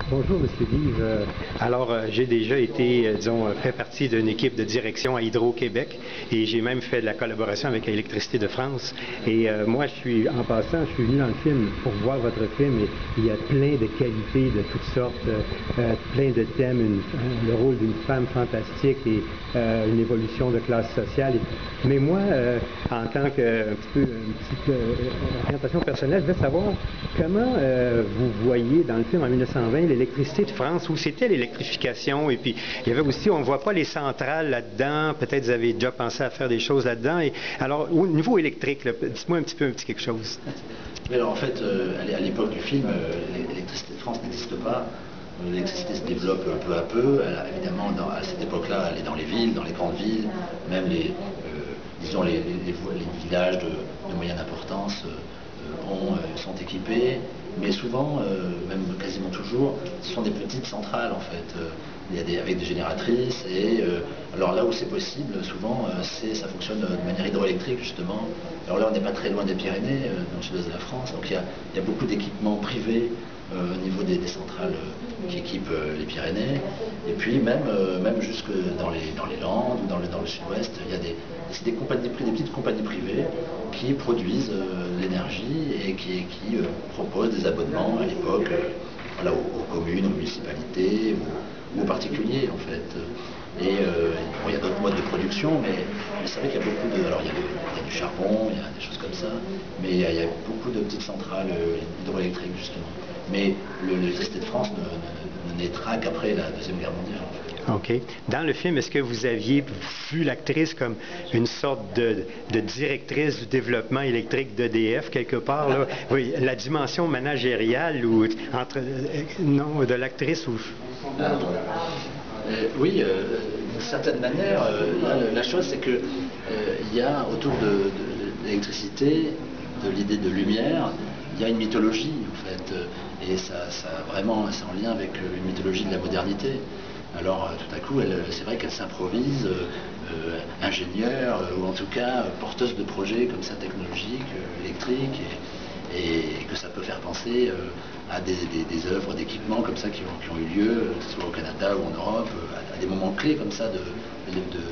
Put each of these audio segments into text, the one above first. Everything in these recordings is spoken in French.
Bonjour, Monsieur Guive. J'ai déjà été, fait partie d'une équipe de direction à Hydro-Québec et j'ai même fait de la collaboration avec Électricité de France. Et moi, en passant, je suis venu dans le film pour voir votre film et il y a plein de qualités de toutes sortes, plein de thèmes, le rôle d'une femme fantastique et une évolution de classe sociale. Mais moi, en tant que une petite orientation personnelle, je veux savoir comment vous voyez dans le film en 1920 l'Électricité de France, où c'était l'électrification, et puis il y avait aussi, on ne voit pas les centrales là-dedans, peut-être vous avez déjà pensé à faire des choses là-dedans. Alors, au niveau électrique, dites-moi un petit quelque chose. Mais alors, en fait, à l'époque du film, l'Électricité de France n'existe pas. L'électricité se développe peu à peu. Évidemment, à cette époque-là, elle est dans les villes, dans les grandes villes, même les villages de moyenne importance sont équipés, mais souvent, même quasiment toujours, ce sont des petites centrales en fait, avec des génératrices. Et alors là où c'est possible, souvent, ça fonctionne de manière hydroélectrique justement. Alors là, on n'est pas très loin des Pyrénées, dans le sud-est de la France, donc il y a beaucoup d'équipements privés au niveau des centrales qui équipent les Pyrénées, et puis même jusque dans les Landes ou dans le sud-ouest, c'est des petites compagnies privées qui produisent l'énergie et qui proposent des abonnements à l'époque aux communes, aux municipalités ou aux particuliers en fait. Et il y a d'autres modes de production, mais c'est vrai qu'il y a beaucoup de... Alors il y a du charbon, il y a des choses comme ça, mais il y a beaucoup de petites centrales hydroélectriques justement. Mais l'électricité de France ne naîtra qu'après la Deuxième Guerre mondiale. OK. Dans le film, est-ce que vous aviez vu l'actrice comme une sorte de directrice du développement électrique d'EDF, quelque part, là? Oui, la dimension managériale ou non, de l'actrice ou... Oui, d'une certaine manière, la chose c'est que il y a autour de l'électricité, de l'idée de lumière, il y a une mythologie en fait, et ça vraiment c'est en lien avec une mythologie de la modernité. Alors tout à coup, c'est vrai qu'elle s'improvise ingénieure ou en tout cas porteuse de projets comme ça technologiques, électriques, et que ça peut faire penser à des œuvres d'équipement comme ça qui ont eu lieu, que ce soit au Canada ou en Europe, à des moments clés comme ça de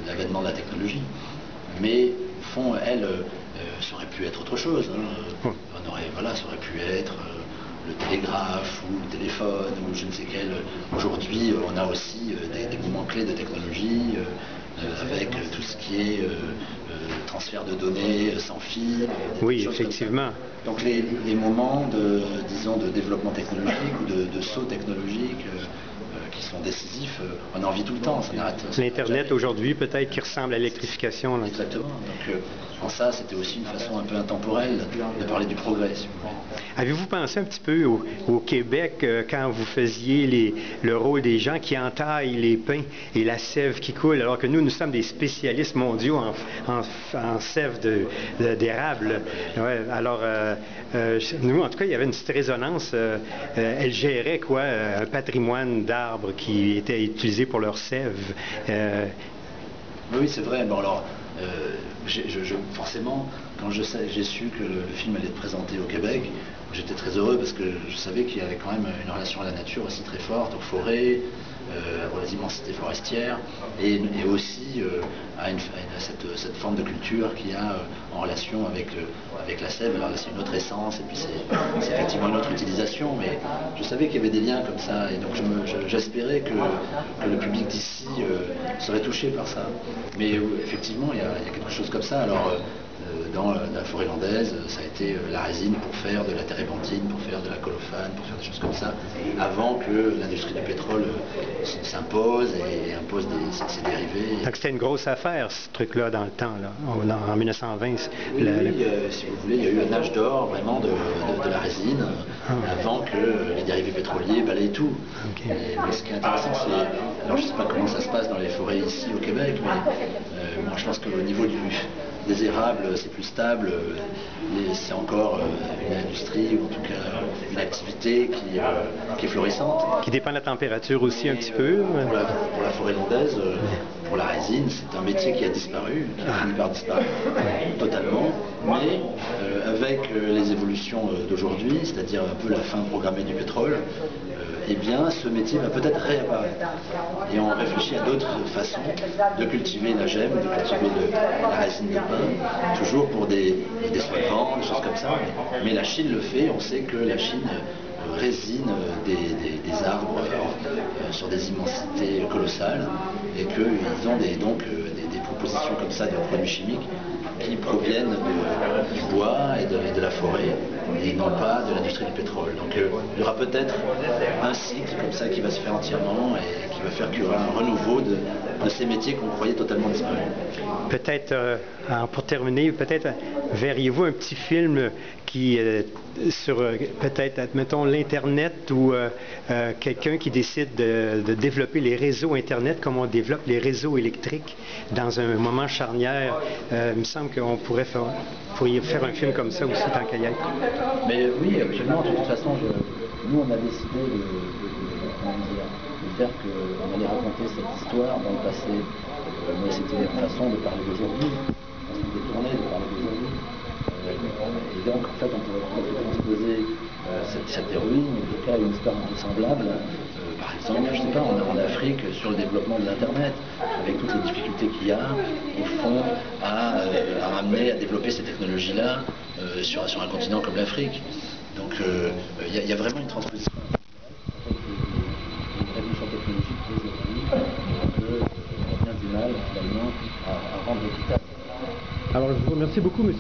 l'avènement de la technologie. Mais au fond, elle, ça aurait pu être autre chose. Hein. Ça aurait pu être le télégraphe ou le téléphone ou je ne sais quel. Aujourd'hui, on a aussi des moments clés de technologie avec tout ce qui est transfert de données sans fil. Oui, effectivement. Donc les moments de développement technologique ou de saut technologique qui sont décisifs, on en vit tout le temps, ça n'arrête pas. L'Internet aujourd'hui, peut-être, qui ressemble à l'électrification. Exactement. Donc en ça, c'était aussi une façon un peu intemporelle de parler du progrès, si vous voulez. Avez-vous pensé un petit peu au Québec quand vous faisiez le rôle des gens qui entaillent les pins et la sève qui coule, alors que nous sommes des spécialistes mondiaux en sève d'érable. Ouais, alors, nous, en tout cas, il y avait une petite résonance. Elle gérait un patrimoine d'arbres qui était utilisé pour leur sève. Oui, c'est vrai. Bon, alors, forcément, quand j'ai su que le film allait être présenté au Québec, j'étais très heureux parce que je savais qu'il y avait quand même une relation à la nature aussi très forte, aux forêts, aux immensités forestières, et aussi à cette forme de culture qu'il y a en relation avec la sève. Alors là, c'est une autre essence, et puis c'est effectivement une autre utilisation, mais je savais qu'il y avait des liens comme ça, et donc j'espérais que le public d'ici serait touché par ça. Mais effectivement, il y a quelque chose comme ça. Alors, dans la forêt landaise, ça a été la résine pour faire de la térébenthine, pour faire de la colophane, pour faire des choses comme ça, avant que l'industrie du pétrole s'impose et impose ses dérivés. Donc c'était une grosse affaire, ce truc-là, dans le temps, là, en 1920. Oui, si vous voulez, il y a eu un âge d'or, vraiment, de la résine, avant que les dérivés pétroliers balayent tout. Okay. Mais ce qui est intéressant, alors je ne sais pas comment ça se passe dans les forêts ici au Québec, mais moi je pense qu'au niveau des érables, c'est plus stable, c'est encore une industrie, ou en tout cas une activité qui est florissante. Qui dépend de la température aussi un petit peu. Pour la forêt landaise, pour la résine, c'est un métier qui a disparu, qui a fini par disparaître totalement, mais avec les évolutions d'aujourd'hui, c'est-à-dire un peu la fin programmée du pétrole, eh bien ce métier va peut-être réapparaître. Et on réfléchit à d'autres façons de cultiver la gemme, de cultiver la résine de pin, toujours pour des solvants, des choses comme ça. Mais la Chine le fait, on sait que la Chine résine des arbres sur des immensités colossales et qu'ils ont des propositions comme ça de produits chimiques qui proviennent du bois et de la forêt et non pas de l'industrie du pétrole. Donc il y aura peut-être un cycle comme ça qui va se faire entièrement et qui va faire qu'il y aura un renouveau de ces métiers qu'on croyait totalement disparus. Peut-être, pour terminer, peut-être verriez-vous un petit film qui, sur peut-être, admettons, l'Internet ou quelqu'un qui décide de développer les réseaux Internet comme on développe les réseaux électriques dans un moment charnière. Il me semble qu'on pourrait faire un film comme ça aussi, tant qu'à y être. Mais oui, absolument. De toute façon, nous, on a décidé de faire qu'on allait raconter cette histoire dans le passé. Mais c'était une façon de parler d'aujourd'hui, une façon détournée de parler d'aujourd'hui. Et donc, en fait, on pourrait transposer cette héroïne, en tout cas une histoire un peu semblable. Par exemple, je ne sais pas, en Afrique, sur le développement de l'Internet, avec toutes les difficultés qu'il y a, au fond, à ramener, à développer ces technologies-là sur un continent comme l'Afrique. Donc, il y a vraiment une transposition. Une révolution technologique aujourd'hui qu'on a bien du mal, finalement, à rendre équitable. Alors, je vous remercie beaucoup, M.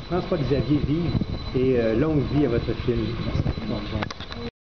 François-Xavier Vive, et longue vie à votre film. Merci.